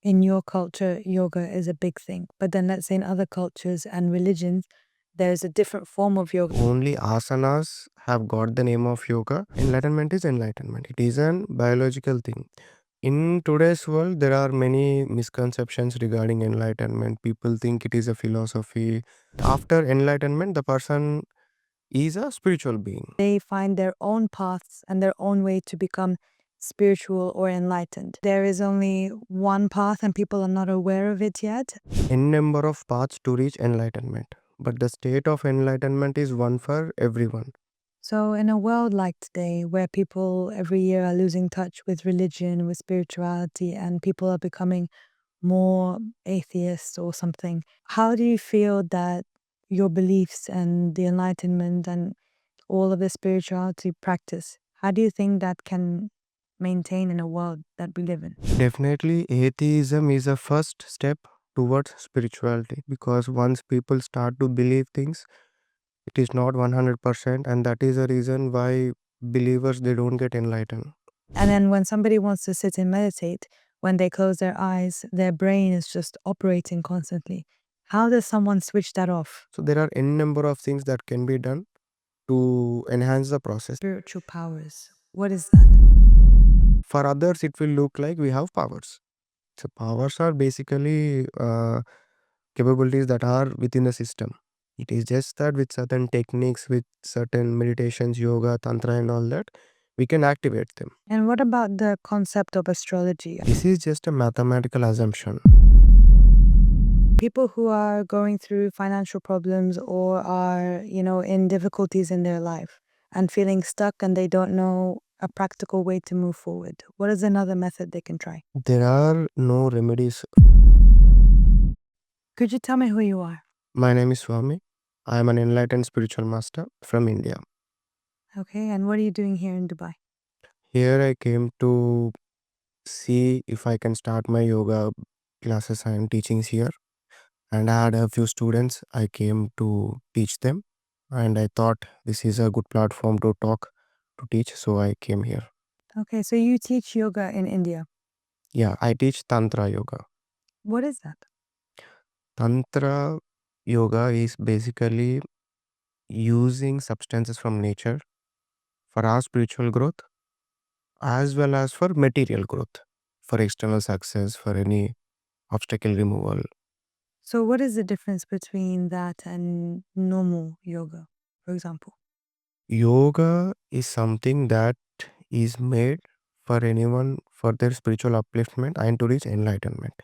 in your culture, yoga is a big thing. But then let's say in other cultures and religions, there's a different form of yoga. Only asanas have got the name of yoga. Enlightenment is enlightenment. It is an biological thing. In today's world, there are many misconceptions regarding enlightenment. People think it is a philosophy. After enlightenment, the person is a spiritual being. They find their own paths and their own way to become spiritual or enlightened. There is only one path and people are not aware of it yet. N number of paths to reach enlightenment, but the state of enlightenment is one for everyone. So, in a world like today, where people every year are losing touch with religion, with spirituality, and people are becoming more atheist or something, how do you feel that your beliefs and the Enlightenment and all of the spirituality practice, how do you think that can maintain in a world that we live in? Definitely, atheism is a first step towards spirituality, because once people start to believe things, it is not 100%, and that is the reason why believers they don't get enlightened. And then when somebody wants to sit and meditate, when they close their eyes, their brain is just operating constantly. How does someone switch that off? So there are n number of things that can be done to enhance the process. Spiritual powers. What is that? For others, it will look like we have powers. So powers are basically capabilities that are within the system. It is just that with certain techniques, with certain meditations, yoga, tantra, and all that, we can activate them. And what about the concept of astrology? This is just a mathematical assumption. People who are going through financial problems or are, in difficulties in their life and feeling stuck and they don't know a practical way to move forward. What is another method they can try? There are no remedies. Could you tell me who you are? My name is Swamy. I am an enlightened spiritual master from India. Okay, and what are you doing here in Dubai? Here I came to see if I can start my yoga classes and teachings here. And I had a few students. I came to teach them. And I thought this is a good platform to talk, to teach. So I came here. Okay, so you teach yoga in India. Yeah, I teach Tantra yoga. What is that? Tantra yoga is basically using substances from nature for our spiritual growth as well as for material growth, for external success, for any obstacle removal. So, what is the difference between that and normal yoga, for example? Yoga is something that is made for anyone for their spiritual upliftment and to reach enlightenment.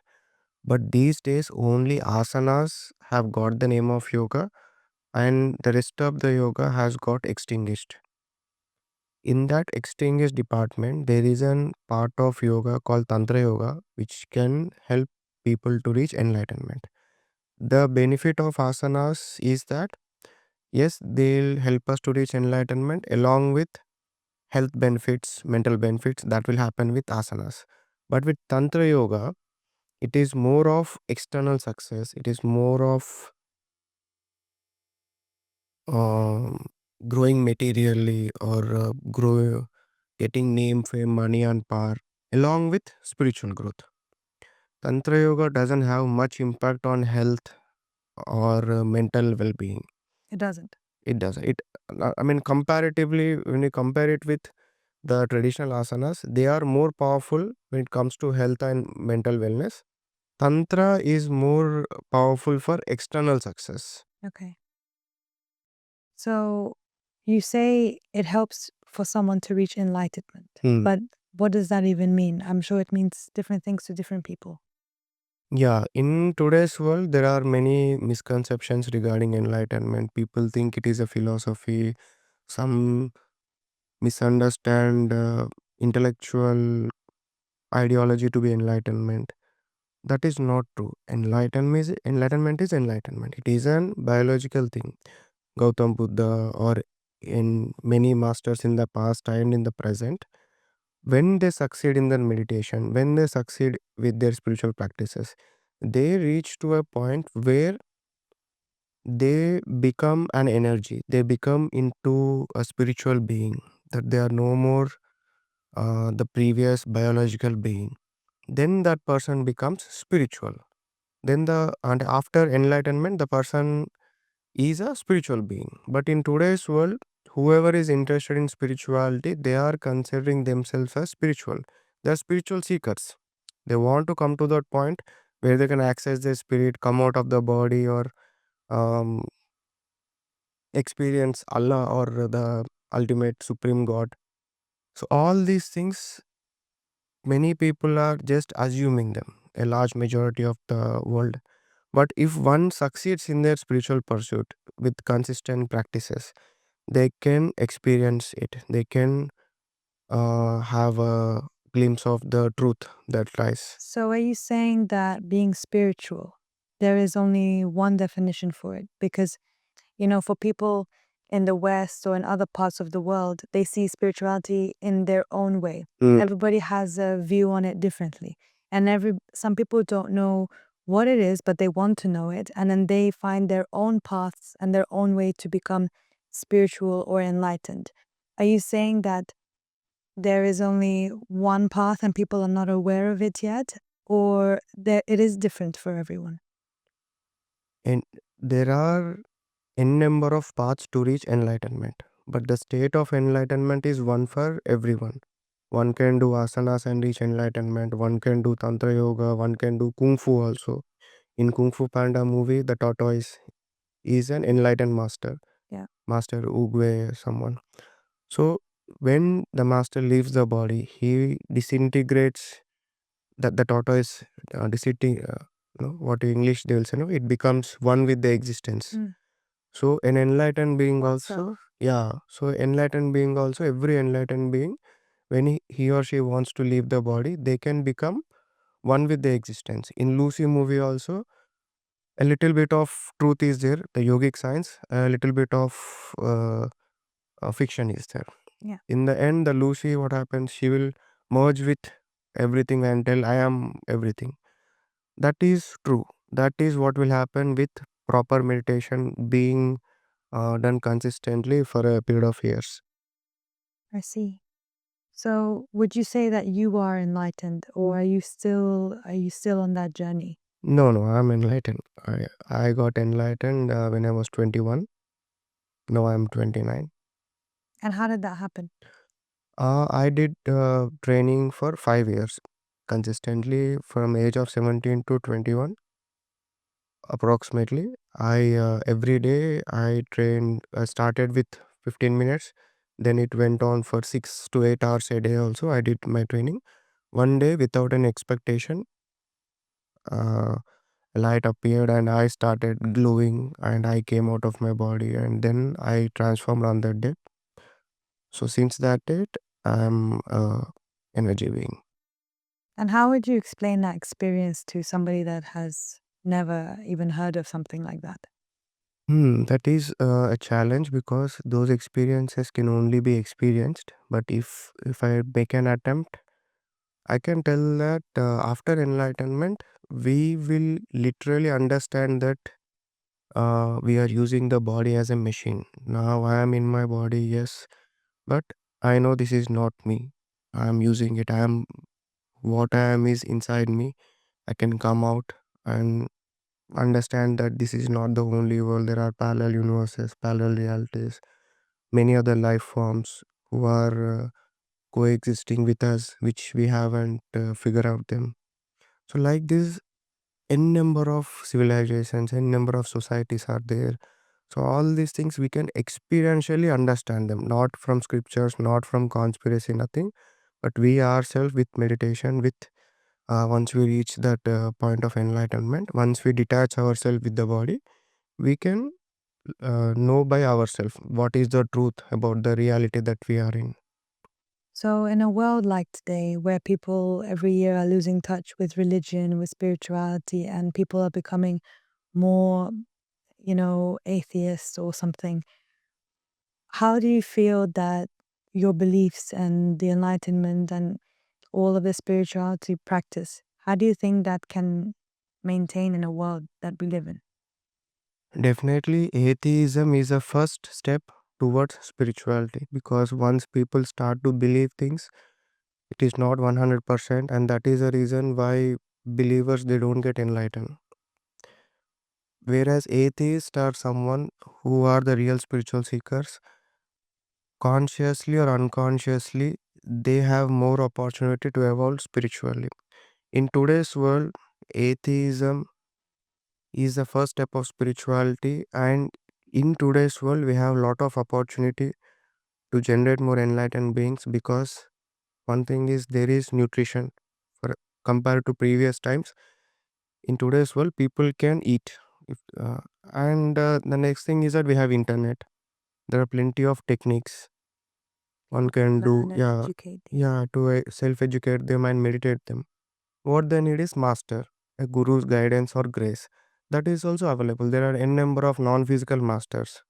But these days, only asanas have got the name of yoga, and the rest of the yoga has got extinguished. In that extinguished department, there is an part of yoga called Tantra Yoga, which can help people to reach enlightenment. The benefit of asanas is that, yes, they'll help us to reach enlightenment along with health benefits, mental benefits that will happen with asanas. But with Tantra Yoga, it is more of external success. It is more of um, growing materially, or getting name, fame, money, and power, along with spiritual growth. Tantra Yoga doesn't have much impact on health or mental well being. It doesn't. It doesn't. I mean, comparatively, when you compare it with the traditional asanas, they are more powerful when it comes to health and mental wellness. Tantra is more powerful for external success. Okay. So, you say it helps for someone to reach enlightenment, Hmm. but what does that even mean? I'm sure it means different things to different people. Yeah, in today's world, there are many misconceptions regarding enlightenment. People think it is a philosophy. Some misunderstand intellectual ideology to be enlightenment. That is not true. Enlightenment is enlightenment. It is an biological thing. Gautam Buddha, or in many masters in the past and in the present, when they succeed in their meditation, when they succeed with their spiritual practices, they reach to a point where they become an energy. They become into a spiritual being. That they are no more the previous biological being. then that person becomes spiritual. Then the and after enlightenment, the person is a spiritual being. But in today's world, whoever is interested in spirituality, they are considering themselves as spiritual. They are spiritual seekers. They want to come to that point where they can access their spirit, come out of the body, or um, experience Allah or the ultimate supreme God. So all these things, many people are just assuming them. A large majority of the world. But if one succeeds in their spiritual pursuit with consistent practices, they can experience it. They can have a glimpse of the truth that lies. So, are you saying that being spiritual, there is only one definition for it? Because, for people in the West or in other parts of the world, they see spirituality in their own way. Mm. Everybody has a view on it differently. And some people don't know what it is, but they want to know it. And then they find their own paths and their own way to become spiritual or enlightened. Are you saying that there is only one path and people are not aware of it yet, or it is different for everyone? And there are n number of paths to reach enlightenment. But the state of enlightenment is one for everyone. One can do asanas and reach enlightenment. One can do tantra yoga. One can do kung fu also. In Kung Fu Panda movie, the tortoise is an enlightened master, Yeah, Master Oogway, someone. So when the master leaves the body, he disintegrates. That the tortoise what in English they will say, no, it becomes one with the existence. mm. So an enlightened being Oneself. also, yeah. So enlightened being also, every enlightened being, when he or she wants to leave the body, they can become one with the existence. In Lucy movie also, a little bit of truth is there, the yogic science, a little bit of fiction is there. Yeah, In the end, the Lucy, what happens, she will merge with everything and tell, I am everything. That is true. That is what will happen with proper meditation being done consistently for a period of years. I see. So, would you say that you are enlightened, or are you still on that journey? No, no, I'm enlightened. I got enlightened when I was 21. Now I'm 29. And how did that happen? I did training for 5 years consistently from age of 17 to 21 approximately. I every day I trained. I started with 15 minutes, then it went on for 6 to 8 hours a day. Also, I did my training. One day, without an expectation, uh, a light appeared and I started glowing, and I came out of my body, and then I transformed on that day. So since that date, I'm a energy being. And how would you explain that experience to somebody that has never even heard of something like that? That is a challenge because those experiences can only be experienced. But if I make an attempt, I can tell that after enlightenment, we will literally understand that we are using the body as a machine. Now I am in my body, yes, but I know this is not me. I am using it. I am what I am is inside me. I can come out and understand that this is not the only world. There are parallel universes, parallel realities, many other life forms who are coexisting with us, which we haven't figured out them. So like this, n number of civilizations, n number of societies are there. So all these things we can experientially understand them, not from scriptures, not from conspiracy, nothing, but we ourselves with meditation, with once we reach that point of enlightenment, once we detach ourselves with the body, we can know by ourselves what is the truth about the reality that we are in. So, in a world like today, where people every year are losing touch with religion, with spirituality, and people are becoming more, atheist or something, how do you feel that your beliefs and the Enlightenment and all of the spirituality practice, how do you think that can maintain in a world that we live in? Definitely, atheism is a first step towards spirituality because once people start to believe things, It is not 100%, and that is the reason why believers they don't get enlightened. Whereas atheists are someone who are the real spiritual seekers, consciously or unconsciously, they have more opportunity to evolve spiritually. In today's world, atheism is the first step of spirituality, and in today's world, we have a lot of opportunity to generate more enlightened beings because one thing is there is nutrition for compared to previous times. In today's world, people can eat. If, and The next thing is that we have internet. There are plenty of techniques one can do. Learn and Yeah, educate. Yeah. yeah, to self-educate them and meditate them. What they need is master, a guru's guidance or grace. That is also available. There are n number of non-physical masters.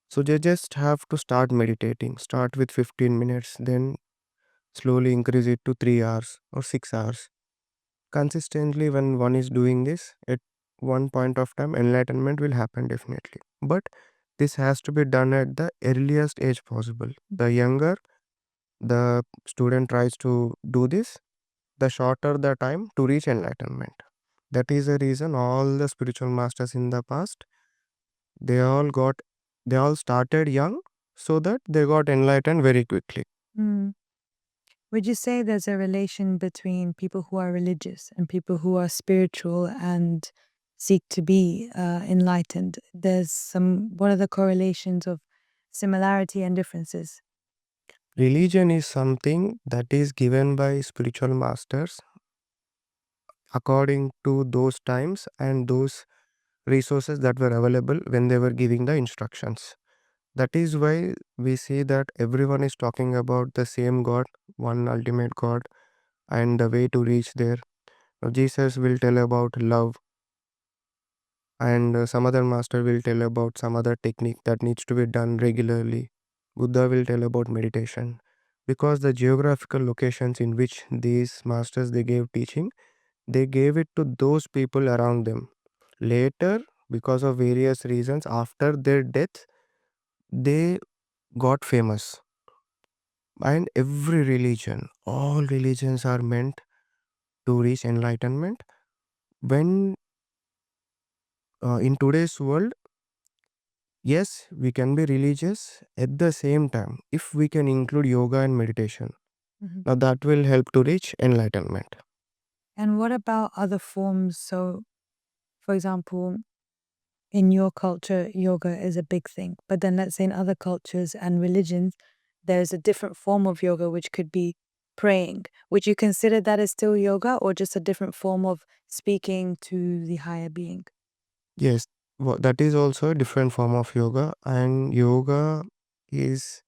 So they just have to start meditating. Start with 15 minutes, then slowly increase it to 3 hours or 6 hours. Consistently, when one is doing this, at one point of time, enlightenment will happen definitely. But this has to be done at the earliest age possible. The younger the student tries to do this, the shorter the time to reach enlightenment. That is the reason all the spiritual masters in the past, they all got, they all started young so that they got enlightened very quickly. Mm. Would you say there's a relation between people who are religious and people who are spiritual and seek to be enlightened? What are the correlations of similarity and differences? Religion is something that is given by spiritual masters according to those times and those resources that were available when they were giving the instructions. That is why we see that everyone is talking about the same God, one ultimate God, and the way to reach there. Jesus will tell about love, and some other master will tell about some other technique that needs to be done regularly. Buddha will tell about meditation. Because the geographical locations in which these masters they gave teaching, they gave it to those people around them. Later, because of various reasons, after their death, they got famous. And every religion, all religions are meant to reach enlightenment. When in today's world, yes, we can be religious at the same time if we can include yoga and meditation. Mhm. Now that will help to reach enlightenment. And what about other forms? So, for example, in your culture, yoga is a big thing. But then let's say in other cultures and religions, there's a different form of yoga, which could be praying. Would you consider that as still yoga or just a different form of speaking to the higher being? Yes, that is also a different form of yoga, and yoga is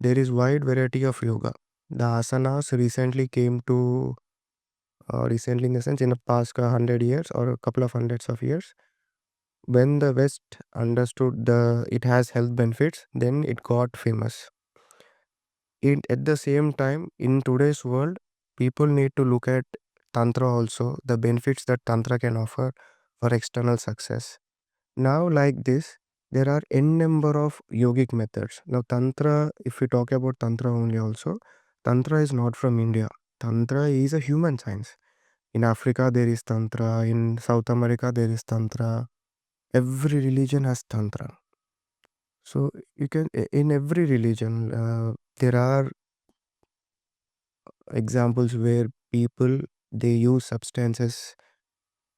there is wide variety of yoga. The asanas recently came to recently in the sense in the past 100 years or a couple of hundreds of years. When the West understood the it has health benefits, then it got famous. At the same time, in today's world, people need to look at Tantra also, the benefits that Tantra can offer for external success. Now, like this, there are n number of yogic methods. Now, Tantra, if we talk about Tantra only also, Tantra is not from India. Tantra is a human science. In Africa, there is Tantra. In South America, there is Tantra. Every religion has Tantra. So, you can, in every religion, there are examples where people they use substances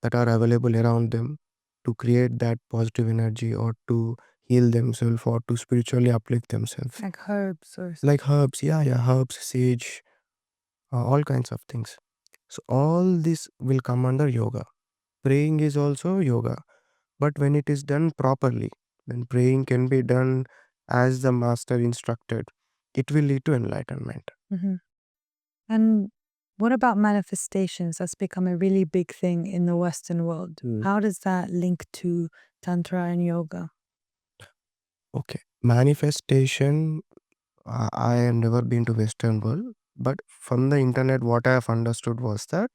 that are available around them to create that positive energy or to heal themselves or to spiritually uplift themselves, Like herbs or like something? herbs. Yeah, herbs, sage, all kinds of things. So all this will come under yoga. Praying is also yoga, but when it is done properly, when praying can be done as the master instructed, it will lead to enlightenment. Hmm. And what about manifestations? That's become a really big thing in the Western world. How does that link to Tantra and yoga? Okay. Manifestation, I have never been to Western world, but from the internet, what I have understood was that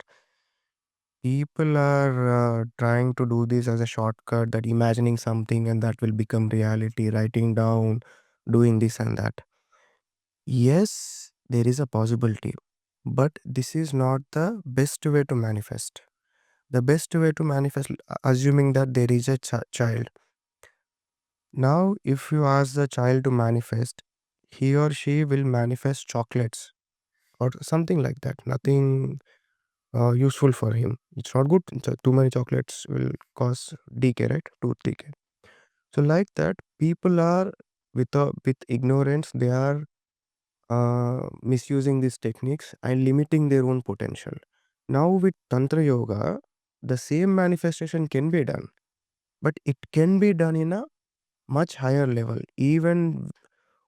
people are trying to do this as a shortcut, that imagining something and that will become reality, writing down, doing this and that. Yes, there is a possibility, But this is not the best way to manifest. The best way to manifest, assuming that there is a child. Now, if you ask the child to manifest, he or she will manifest chocolates or something like that. Nothing useful for him. It's not good. Too many chocolates will cause decay, right? Tooth decay. So, like that, people are with ignorance. They are misusing these techniques and limiting their own potential. Now, with Tantra Yoga, the same manifestation can be done, but it can be done in a much higher level. Even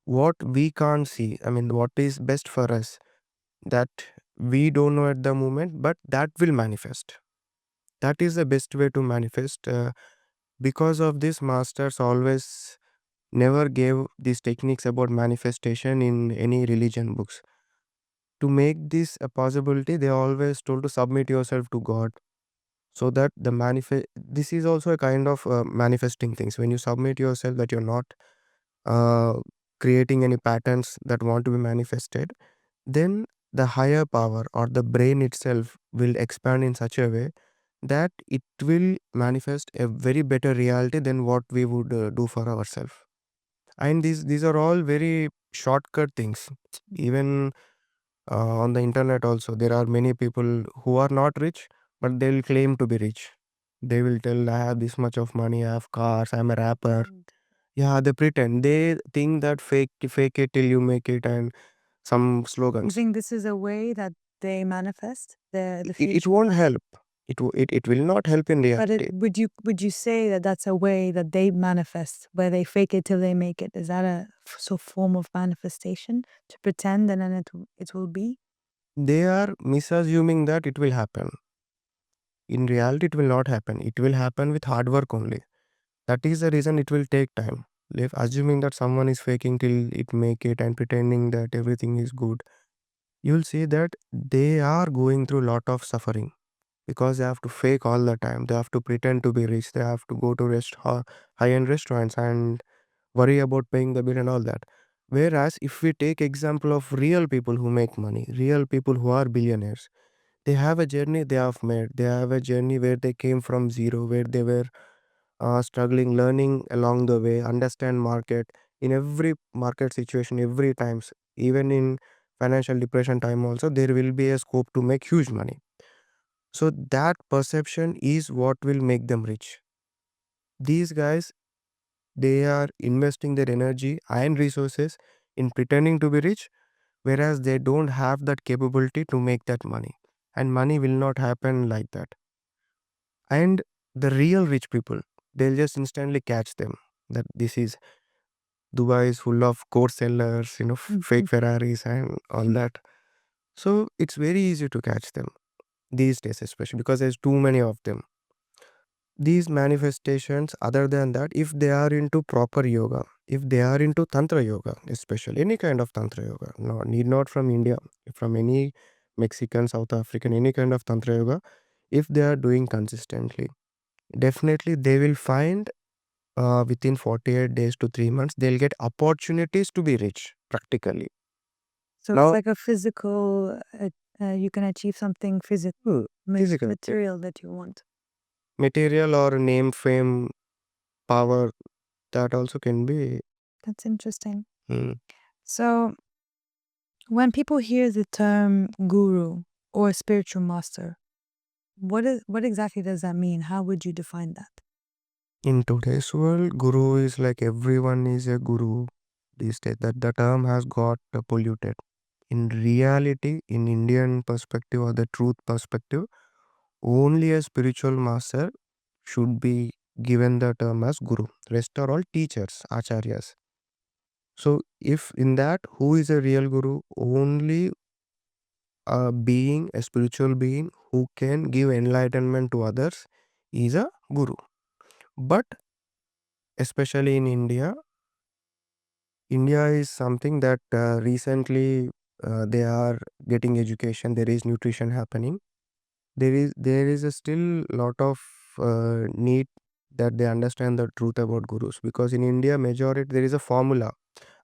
what we can't see, I mean, what is best for us, that we don't know at the moment, but that will manifest. That is the best way to manifest. Because of this, masters always never gave these techniques about manifestation in any religion books. To make this a possibility, they always told to submit yourself to God, so that the manifest. This is also a kind of manifesting things. When you submit yourself, that you're not uh, creating any patterns that want to be manifested, then the higher power or the brain itself will expand in such a way that it will manifest a very better reality than what we would do for ourselves. And these are all very shortcut things. Even on the internet also, there are many people who are not rich, but they'll claim to be rich. They will tell, I have this much of money, I have cars, I'm a rapper. Mm. Yeah, they pretend. They think that fake it till you make it, and some You slogans. think this is a way that they manifest the It future? won't help. It will not help in But reality. would you say that that's a way that they manifest, where they fake it till they make it? Is that a form of manifestation, to pretend and then it will be? They are misassuming that it will happen. In reality, it will not happen. It will happen with hard work only. That is the reason it will take time. If assuming that someone is faking till it make it and pretending that everything is good, you'll see that they are going through a lot of suffering, because they have to fake all the time. They have to pretend to be rich. They have to go to high-end restaurants and worry about paying the bill and all that. Whereas if we take example of real people who make money, real people who are billionaires, they have a journey they have made. They have a journey where they came from zero, where they were struggling, learning along the way, understand market in every market situation, every times, even in financial depression time also, there will be a scope to make huge money. So that perception is what will make them rich. These guys, they are investing their energy and resources in pretending to be rich, whereas they don't have that capability to make that money. And money will not happen like that. And the real rich people, they'll just instantly catch them. That this is Dubai is full of core sellers, fake Mhm. Ferraris and all that. So it's very easy to catch them these days, especially because there's too many of them. These manifestations, other than that, if they are into proper yoga, if they are into tantra yoga, especially any kind of tantra yoga, no need not from India, from any Mexican, South African, any kind of tantra yoga, if they are doing consistently, definitely they will find within 48 days to 3 months, they'll get opportunities to be rich practically. So it's Now, like a physical, you can achieve something physical, physical, material that you want. material or name, fame, power, that also can be. That's interesting. Hmm. So when people hear the term guru or spiritual master, what exactly does that mean? How would you define that? In today's world, guru is like everyone is a guru these days. That the term has got polluted. In reality, in Indian perspective or the truth perspective, only a spiritual master should be given the term as guru. Rest are all teachers, acharyas. So, if in that, who is a real guru? Only a being, a spiritual being who can give enlightenment to others is a guru. But especially in India, India is something that recently they are getting education. There is nutrition happening. There is a still lot of need that they understand the truth about gurus, because in India majority there is a formula,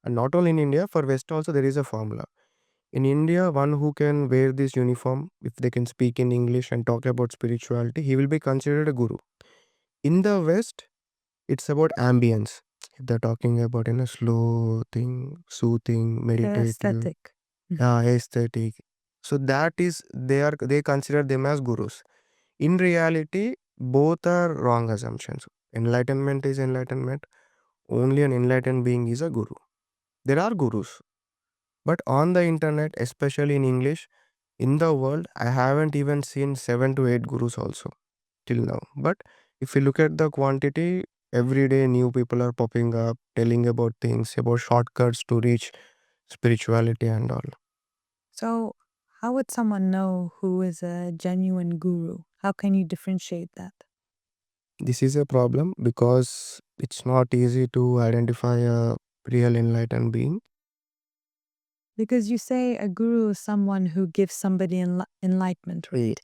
and not only in India, for West also there is a formula. In India, one who can wear this uniform, if they can speak in English and talk about spirituality, he will be considered a guru. In the West, it's about ambience. If they're talking about in a slow thing, soothing, The meditative, aesthetic. Mm. aesthetic. So that is they consider them as gurus. In reality, both are wrong assumptions. Enlightenment is enlightenment. Only an enlightened being is a guru. There are gurus, but on the internet, especially in English, in the world, I haven't even seen 7 to 8 gurus also till now. But if you look at the quantity, every day new people are popping up, telling about things, about shortcuts to reach spirituality and all. So, how would someone know who is a genuine guru? How can you differentiate that? This is a problem because it's not easy to identify a real enlightened being. Because you say a guru is someone who gives somebody enlightenment, right?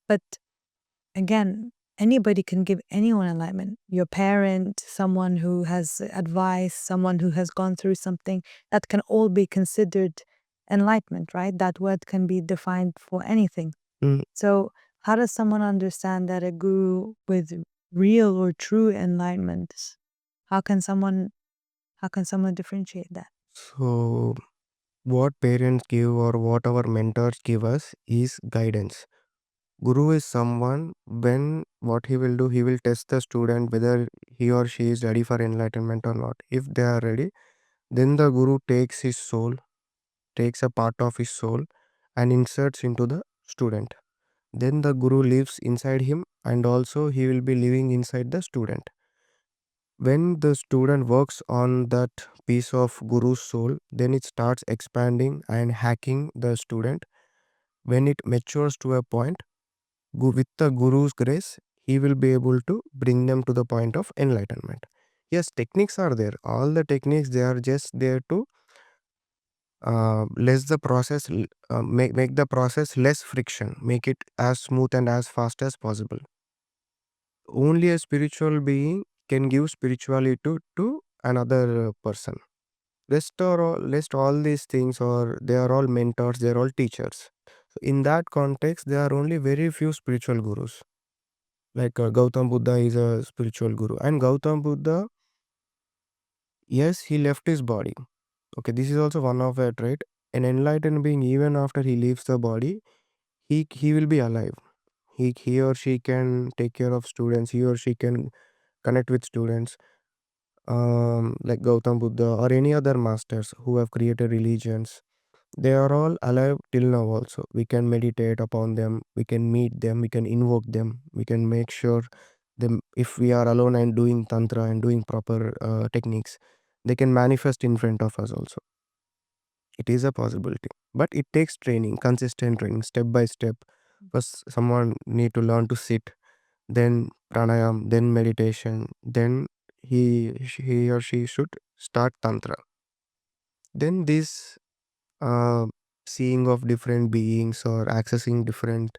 But again, anybody can give anyone enlightenment. Your parent, someone who has advice, someone who has gone through something, that can all be considered enlightenment, right? That word can be defined for anything. Mm, So, how does someone understand that a guru with real or true enlightenment? How can someone how can someone differentiate that? So, what parents give or what our mentors give us is guidance. Guru is someone when what he will do, he will test the student whether he or she is ready for enlightenment or not. If they are ready, then the guru takes his soul, takes a part of his soul and inserts into the student. Then the guru lives inside him and also he will be living inside the student. When the student works on that piece of guru's soul, then it starts expanding and hacking the student. When it matures to a point, with the guru's grace, he will be able to bring them to the point of enlightenment. Yes, techniques are there. All the techniques, they are just there to less the process, make the process less friction, make it as smooth and as fast as possible. Only a spiritual being can give spirituality to another person. Rest all these things, or they are all mentors, they are all teachers. So in that context, there are only very few spiritual gurus. Like Gautam Buddha is a spiritual guru, and Gautam Buddha, yes, he left his body. Okay, this is also one of it, right? An enlightened being, even after he leaves the body, he will be alive. He or she can take care of students. He or she can connect with students. Like Gautam Buddha or any other masters who have created religions, they are all alive till now also. We can meditate upon them, we can meet them, we can invoke them, we can make sure them, if we are alone and doing tantra and doing proper techniques, they can manifest in front of us also. It is a possibility, but it takes training, consistent training, step by step. First someone need to learn to sit, then pranayam, then meditation, then he or she should start tantra. Then this uh, seeing of different beings or accessing different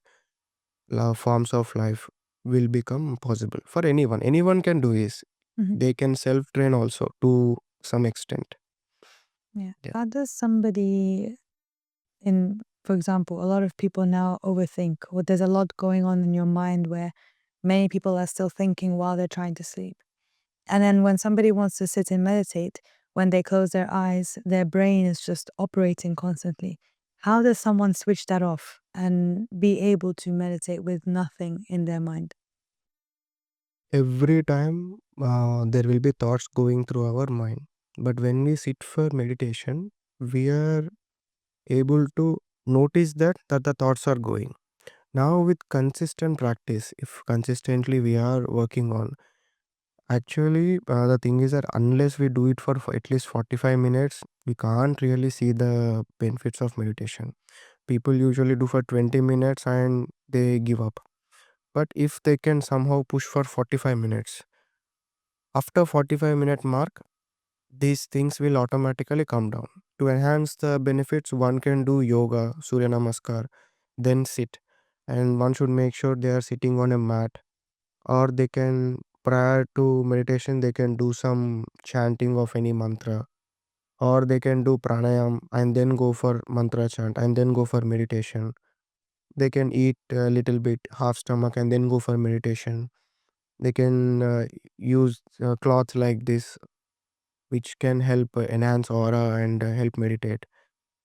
forms of life will become possible for anyone. Anyone can do this. Mhm. They can self train also to some extent. Yeah. Yeah. How does somebody for example, a lot of people now overthink, or there's a lot going on in your mind where many people are still thinking while they're trying to sleep. And then when somebody wants to sit and meditate, when they close their eyes, their brain is just operating constantly. How does someone switch that off and be able to meditate with nothing in their mind? Every time there will be thoughts going through our mind. But when we sit for meditation, we are able to notice that the thoughts are going. Now, with consistent practice, if consistently we are working on, actually, the thing is that unless we do it for at least 45 minutes, we can't really see the benefits of meditation. People usually do for 20 minutes and they give up. But if they can somehow push for 45 minutes, after 45-minute mark, these things will automatically come down. To enhance the benefits, one can do yoga, Surya Namaskar, then sit. And one should make sure they are sitting on a mat, or they can, prior to meditation, they can do some chanting of any mantra, or they can do pranayam and then go for mantra chant and then go for meditation. They can eat a little bit half stomach and then go for meditation. They can use cloths like this, which can help enhance aura and help meditate.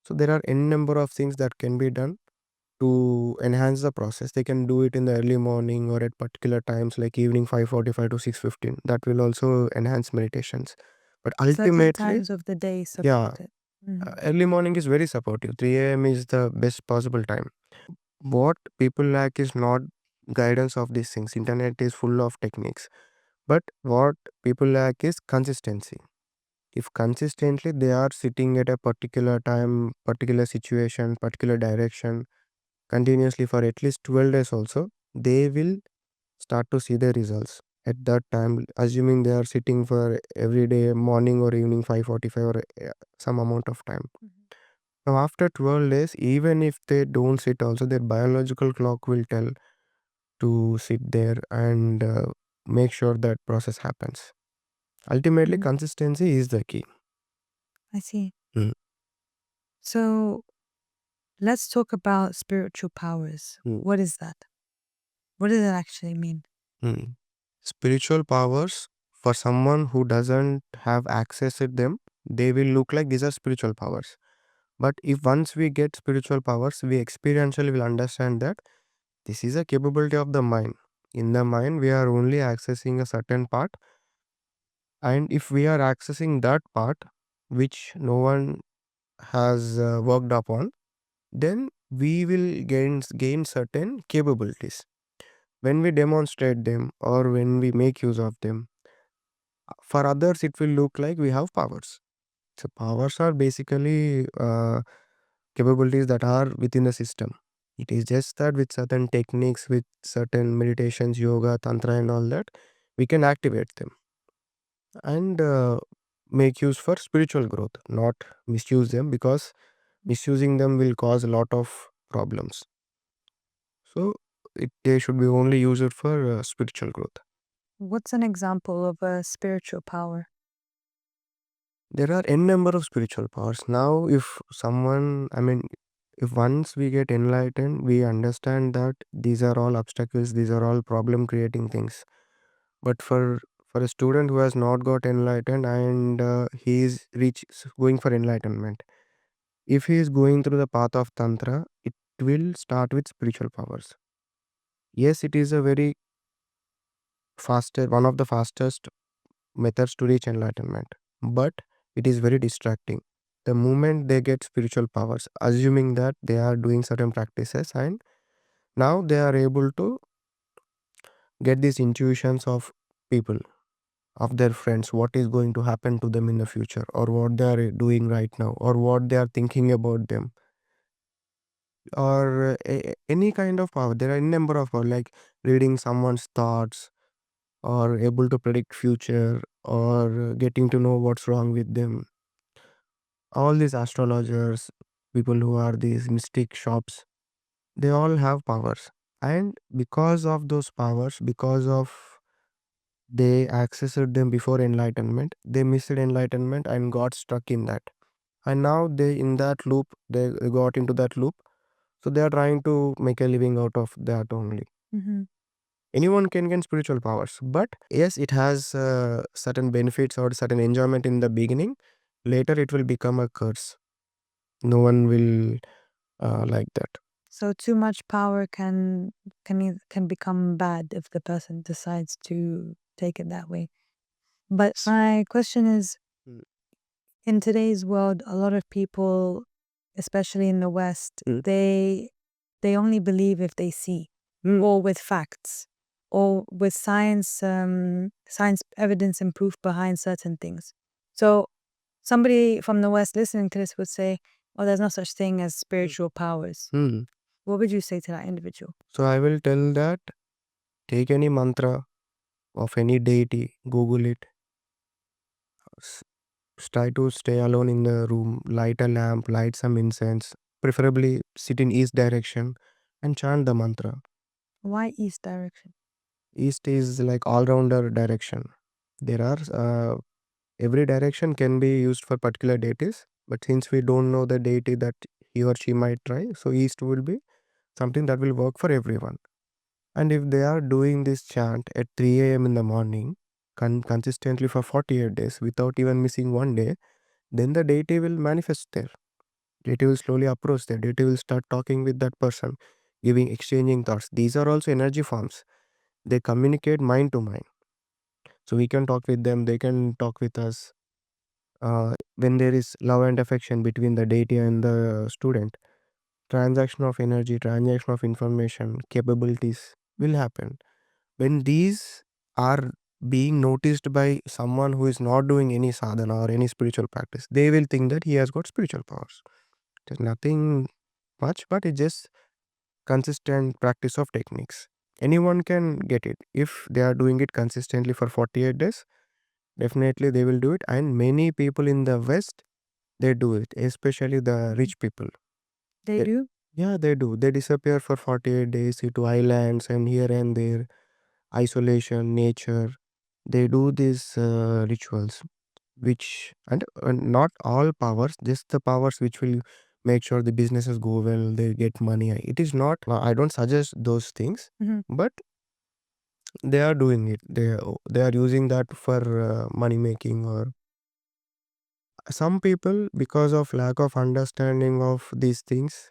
So there are n number of things that can be done to enhance the process. They can do it in the early morning or at particular times like evening 5:45 to 6:15. That will also enhance meditations. But Certain ultimately, times of the day yeah, support it. Mhm. early morning is very supportive. 3 a.m. is the best possible time. What people lack is not guidance of these things. Internet is full of techniques. But what people lack is consistency. If consistently they are sitting at a particular time, particular situation, particular direction, continuously for at least 12 days also, they will start to see the results. At that time, assuming they are sitting for every day, morning or evening 5:45 or some amount of time. Mhm. Now, after 12 days, even if they don't sit, also their biological clock will tell to sit there and make sure that process happens. Ultimately, Mhm. consistency is the key. I see. Mm, So let's talk about spiritual powers. mm, What is that? What does it actually mean? mm. Spiritual powers, for someone who doesn't have access to them, they will look like these are spiritual powers. But if once we get spiritual powers, we experientially will understand that this is a capability of the mind. In the mind, we are only accessing a certain part, and if we are accessing that part, which no one has worked upon, then we will gain certain capabilities. When we demonstrate them or when we make use of them, for others it will look like we have powers. So powers are basically capabilities that are within the system. It is just that with certain techniques, with certain meditations, yoga, tantra, and all that, we can activate them and make use for spiritual growth, not misuse them, because misusing them will cause a lot of problems. So they should be only used for spiritual growth. What's an example of a spiritual power? There are n number of spiritual powers. Now, if someone, I mean, if once we get enlightened, we understand that these are all obstacles, these are all problem creating things. But for a student who has not got enlightened and he is going for enlightenment, if he is going through the path of tantra, it will start with spiritual powers. Yes, it is a very faster, one of the fastest methods to reach enlightenment, but it is very distracting. The moment they get spiritual powers, assuming that they are doing certain practices and now they are able to get these intuitions of people, of their friends, what is going to happen to them in the future, or what they are doing right now, or what they are thinking about them, or any kind of power. There are a number of power, like reading someone's thoughts, or able to predict future, or getting to know what's wrong with them. All these astrologers, people who are these mystic shops, they all have powers. And because of those powers, because of they accessed them before enlightenment, they missed enlightenment and got stuck in that. And now they in that loop, they got into that loop. So they are trying to make a living out of that only. Hmm. Anyone can gain spiritual powers, but yes, it has certain benefits or certain enjoyment in the beginning. Later, it will become a curse. No one will like that. So too much power can become bad if the person decides to take it that way. But my question is, Mm, in today's world, a lot of people, especially in the West, mm, they only believe if they see, mm, or with facts, or with science evidence and proof behind certain things. So somebody from the West listening to this would say, "Oh, there's no such thing as mm, spiritual powers." mm. What would you say to that individual? So I will tell that take any mantra of any deity, Google it, s- try to stay alone in the room, light a lamp, light some incense, preferably sit in east direction and chant the mantra. Why East direction? East is like all rounder direction. There are Every direction can be used for particular deities, but since we don't know the deity that he or she might try, so east will be something that will work for everyone. And if they are doing this chant at 3 a.m. in the morning consistently for 48 days without even missing one day, then the deity will manifest there. Deity will slowly approach there. Deity will start talking with that person, giving, exchanging thoughts. These are also energy forms. They communicate mind to mind. So we can talk with them, they can talk with us. When there is love and affection between the deity and the student, transaction of energy, transaction of information, capabilities will happen. When these are being noticed by someone who is not doing any sadhana or any spiritual practice, they will think that he has got spiritual powers. There's nothing much, but it's just consistent practice of techniques. Anyone can get it if they are doing it consistently for 48 days. Definitely they will do it, and many people in the West, they do it, especially the Mhm. rich people. They They, do? yeah, they do. They disappear for 48 days to islands and here and there, isolation, nature. They do these rituals, which, and not all powers, just the powers which will make sure the businesses go well, they get money. It is not, I don't suggest those things, Mhm. but they are doing it. They are using that for money making. Or some people, because of lack of understanding of these things,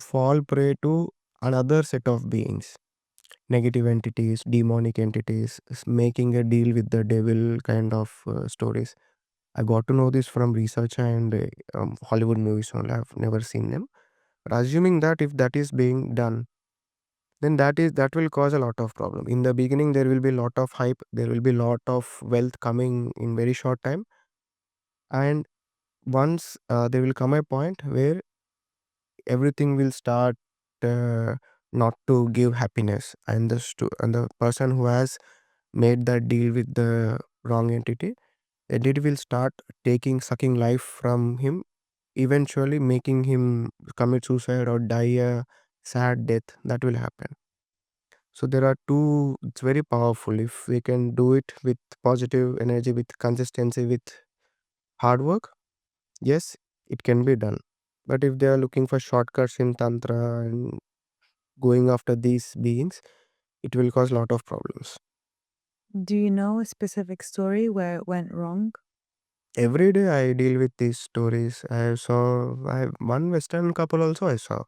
fall prey to another set of beings, negative entities, demonic entities, making a deal with the devil kind of stories. I got to know this from research and Hollywood movies only. I've never seen them. But assuming that if that is being done, then that will cause a lot of problem. In the beginning, there will be a lot of hype. There will be a lot of wealth coming in very short time, and once there will come a point where everything will start uh, not to give happiness, and and the person who has made that deal with the wrong entity, the entity will start taking sucking life from him, eventually making him commit suicide or die a sad death. That will happen. So there are two. It's very powerful if we can do it with positive energy, with consistency, with hard work. Yes, it can be done. But if they are looking for shortcuts in tantra and going after these beings, it will cause a lot of problems. Do you know a specific story where it went wrong? Every day I deal with these stories. I have one Western couple also I saw.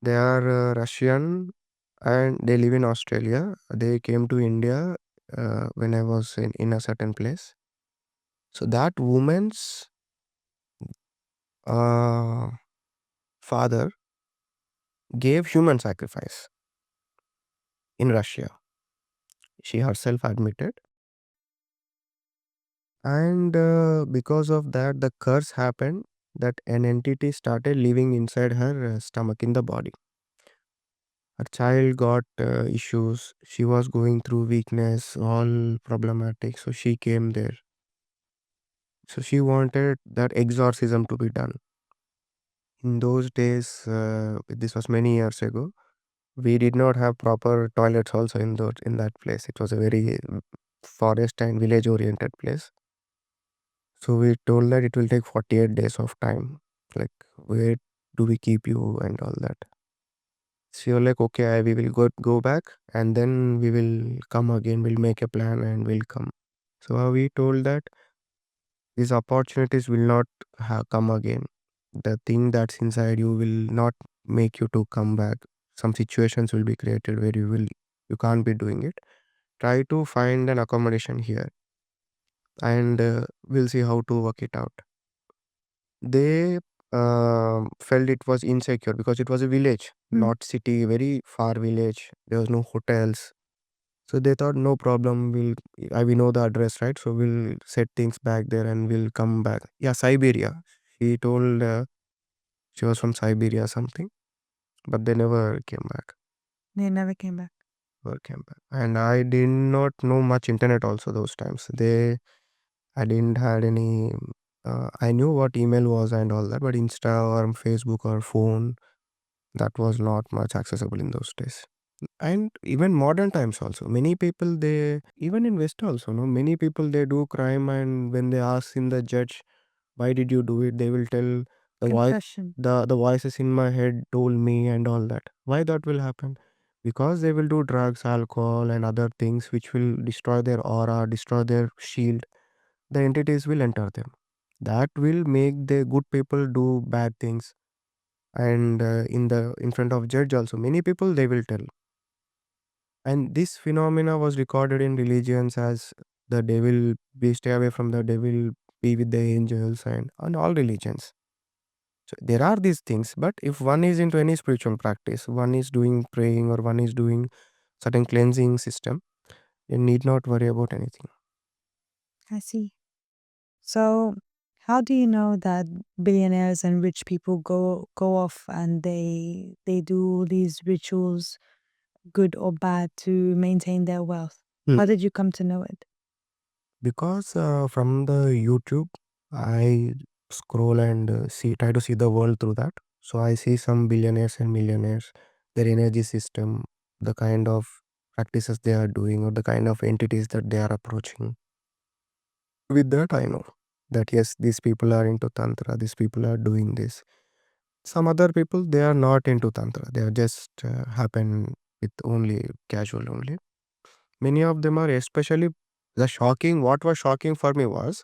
They are Russian and they live in Australia. They came to India when I was in a certain place. So that woman's uh, father gave human sacrifice in Russia. She herself admitted. And because of that, the curse happened that an entity started living inside her stomach in the body. Her child got issues. She was going through weakness, all problematic. So she came there. So she wanted that exorcism to be done. In those days, this was many years ago. We did not have proper toilets also in that place. It was a very forest and village oriented place. So we told that it will take 48 days of time. Like, where do we keep you and all that? She was like, okay, we will go back and then we will come again. We'll make a plan and we'll come. So we told that these opportunities will not come again. The thing that's inside you will not make you to come back. Some situations will be created where you can't be doing it. Try to find an accommodation here and we'll see how to work it out. They felt it was insecure because it was a village, Mm. not city, very far village. There was no hotels. So they thought no problem, we know the address, right? So we'll set things back there and we'll come back. Yeah, Siberia. She told she was from Siberia something, but they never came back. They never came back. Never came back. And I did not know much internet also those times. I didn't had any. I knew what email was and all that, but Insta or Facebook or phone, that was not much accessible in those days. And even modern times also, many people they, even in West also, no, many people they do crime, and when they ask in the judge, why did you do it, they will tell the voice, Confession. the voices in my head told me and all that. Why that will happen? Because they will do drugs, alcohol and other things which will destroy their aura, destroy their shield. The entities will enter them. That will make the good people do bad things. And in front of judge also, many people they will tell. And this phenomena was recorded in religions as the devil, we stay away from the devil, be with the angels, and on all religions. So there are these things, but if one is into any spiritual practice, one is doing praying or one is doing certain cleansing system, you need not worry about anything. I see. So, how do you know that billionaires and rich people go off and they do these rituals, good or bad, to maintain their wealth? Hmm. How did you come to know it? Because from the YouTube, I scroll and see, try to see the world through that. So I see some billionaires and millionaires, their energy system, the kind of practices they are doing, or the kind of entities that they are approaching. With that, I know that yes, these people are into Tantra, these people are doing this. Some other people, they are not into Tantra, they are just happen with only casual only. Many of them are, especially the shocking, what was shocking for me was,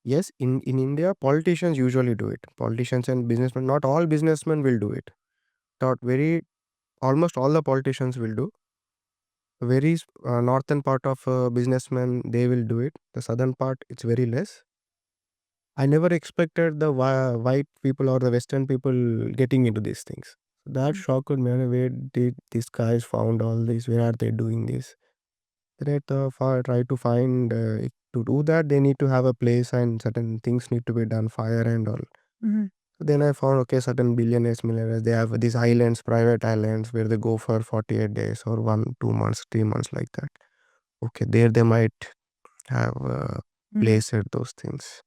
yes, in India, politicians usually do it. Politicians and businessmen, not all businessmen will do it. Not very, almost all the politicians will do. Very northern part of businessmen, they will do it. The southern part, it's very less. I never expected the white people or the Western people getting into these things. That Mm. shocked me. Where did these guys found all this? Where are they doing this? Then try to find to do that. They need to have a place and certain things need to be done, fire and all. Mhm. Then I found, okay, certain billionaires, millionaires, they have these islands, private islands, where they go for 48 days or 1, 2 months, 3 months like that. Okay, there they might have Mhm. placed those things.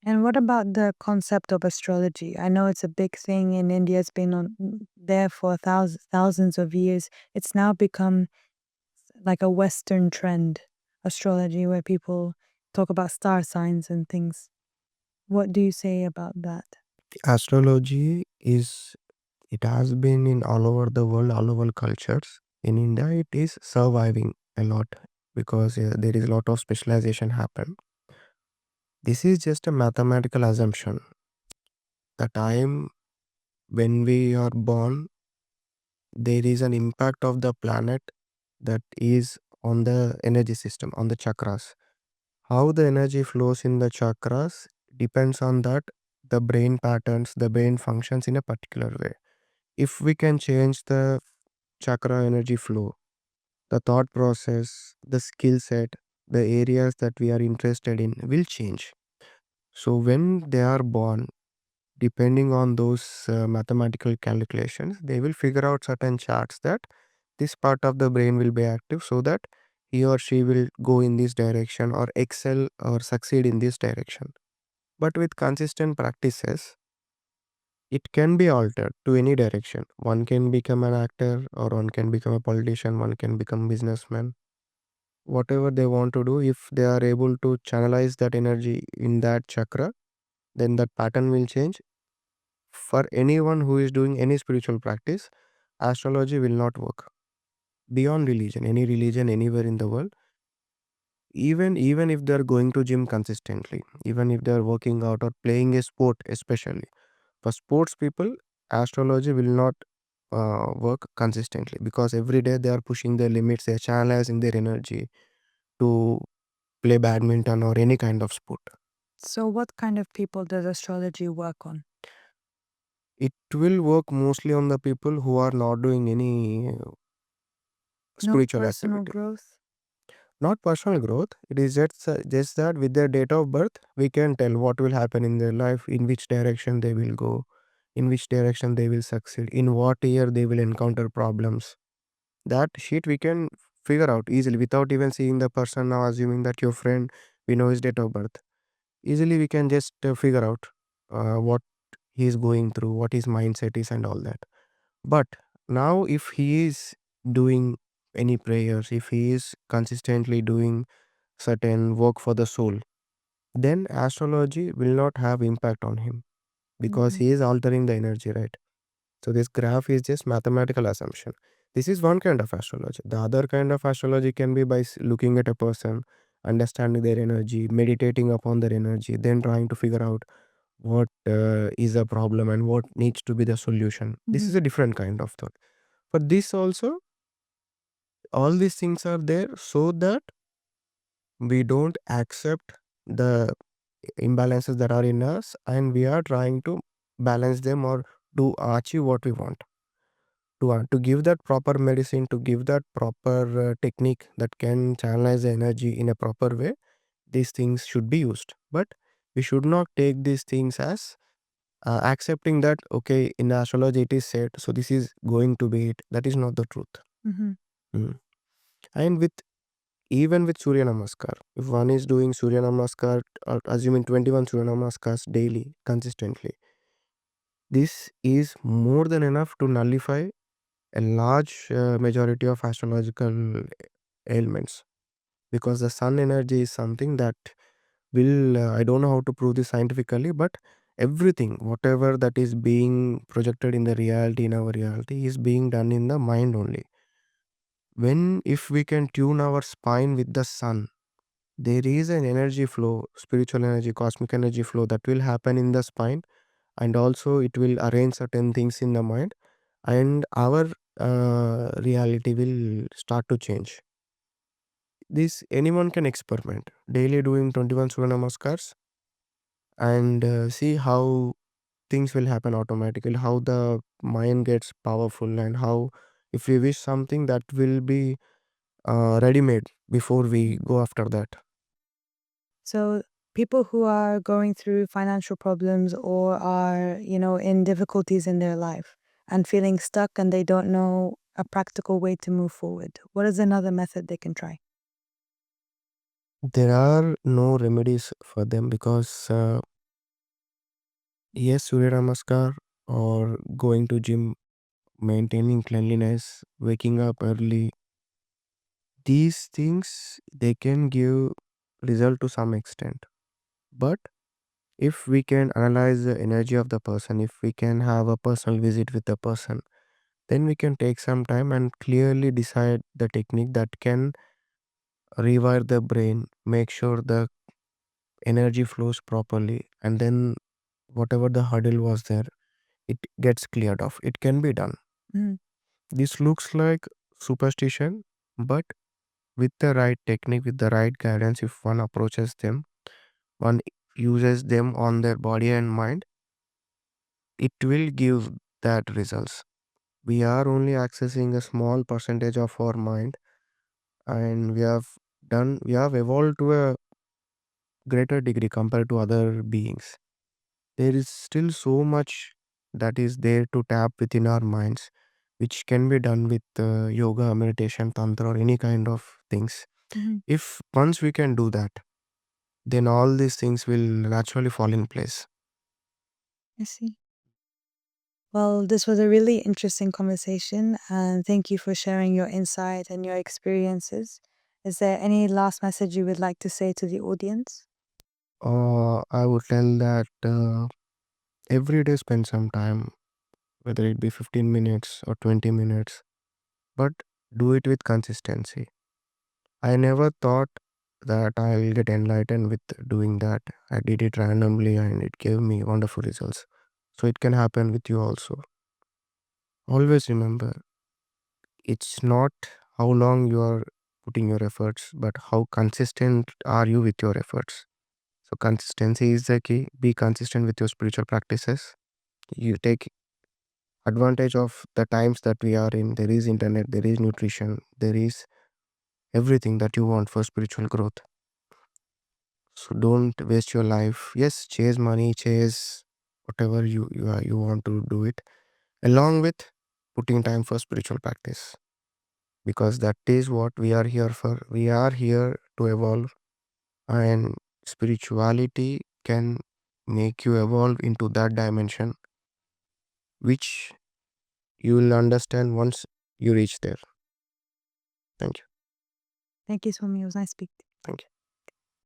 And what about the concept of astrology? I know it's a big thing in India. It's been there for thousands of years. It's now become like a Western trend, astrology, where people talk about star signs and things. What do you say about that? Astrology is, it has been in all over the world, all over cultures. In India, it is surviving a lot because there is a lot of specialization happen. This is just a mathematical assumption. The time when we are born, there is an impact of the planet that is on the energy system, on the chakras. How the energy flows in the chakras depends on that, the brain patterns, the brain functions in a particular way. If we can change the chakra energy flow, the thought process, the skill set, the areas that we are interested in will change. So when they are born, depending on those mathematical calculations, they will figure out certain charts that this part of the brain will be active so that he or she will go in this direction or excel or succeed in this direction. But with consistent practices, it can be altered to any direction. One can become an actor, or one can become a politician, one can become businessman. Whatever they want to do, if they are able to channelize that energy in that chakra, then that pattern will change. For anyone who is doing any spiritual practice, astrology will not work. Beyond religion, any religion anywhere in the world, even if they are going to gym consistently, even if they are working out or playing a sport, especially for sports people, astrology will not work consistently, because every day they are pushing their limits, they are channelizing their energy to play badminton or any kind of sport. So, what kind of people does astrology work on? It will work mostly on the people who are not doing any No spiritual personal activity. growth? Not personal growth. It is just that with their date of birth, we can tell what will happen in their life, in which direction they will go, in which direction they will succeed, in what year they will encounter problems. That sheet we can figure out easily without even seeing the person. Now, assuming that your friend, we know his date of birth, easily we can just figure out what he is going through, what his mindset is, and all that. But Now if he is doing any prayers, if he is consistently doing certain work for the soul, then astrology will not have impact on him because Mhm. he is altering the energy, right? So this graph is just mathematical assumption. This is one kind of astrology. The other kind of astrology can be by looking at a person, understanding their energy, meditating upon their energy, then trying to figure out what is a problem and what needs to be the solution. This Mhm. is a different kind of thought. For this also, all these things are there so that we don't accept the imbalances that are in us, and we are trying to balance them or to achieve what we want. To give that proper medicine, to give that proper technique that can channelize the energy in a proper way, these things should be used. But we should not take these things as accepting that okay, in astrology it is said, so this is going to be it. That is not the truth. Mhm. Mm. And with even with Surya Namaskar, if one is doing Surya Namaskar, assuming 21 Surya Namaskars daily, consistently, this is more than enough to nullify a large majority of astrological ailments, because the sun energy is something that will, I don't know how to prove this scientifically, but everything, whatever that is being projected in the reality, in our reality, is being done in the mind only. When if we can tune our spine with the sun, there is an energy flow, spiritual energy, cosmic energy flow that will happen in the spine, and also it will arrange certain things in the mind, and our reality will start to change. This anyone can experiment daily doing 21 Surya Namaskars and see how things will happen automatically, how the mind gets powerful, and how if we wish something that will be ready made before we Mhm. go after that. So people who are going through financial problems or are, in difficulties in their life and feeling stuck and they don't know a practical way to move forward, what is another method they can try? There are no remedies for them because yes, Surya Namaskar or going to gym, maintaining cleanliness, waking up early, these things they can give result to some extent. But if we can analyze the energy of the person, if we can have a personal visit with the person, then we can take some time and clearly decide the technique that can rewire the brain, make sure the energy flows properly, and then whatever the hurdle was there, it gets cleared off. It can be done. Mhm. This looks like superstition, but with the right technique, with the right guidance, if one approaches them, one uses them on their body and mind, it will give that results. We are only accessing a small percentage of our mind, and we have evolved to a greater degree compared to other beings. There is still so much that is there to tap within our minds, which can be done with yoga, meditation, tantra, or any kind of things. Mhm. If once we can do that, then all these things will naturally fall in place. I see. Well, this was a really interesting conversation, and thank you for sharing your insight and your experiences. Is there any last message you would like to say to the audience? I would tell that every day spend some time, whether it be 15 minutes or 20 minutes, but do it with consistency. I never thought that I'll get enlightened with doing that. I did it randomly and it gave me wonderful results. So it can happen with you also. Always remember, it's not how long you are putting your efforts, but how consistent are you with your efforts. So consistency is the key. Be consistent with your spiritual practices. You take advantage of the times that we are in. There is internet, there is nutrition, there is everything that you want for spiritual growth. So don't waste your life. Yes, chase money, chase whatever you want to do it, along with putting time for spiritual practice, because that is what we are here for. We are here to evolve, and spirituality can make you evolve into that dimension which you will understand once you reach there. Thank you. Thank you, Swami. It was nice speaking. Thank you.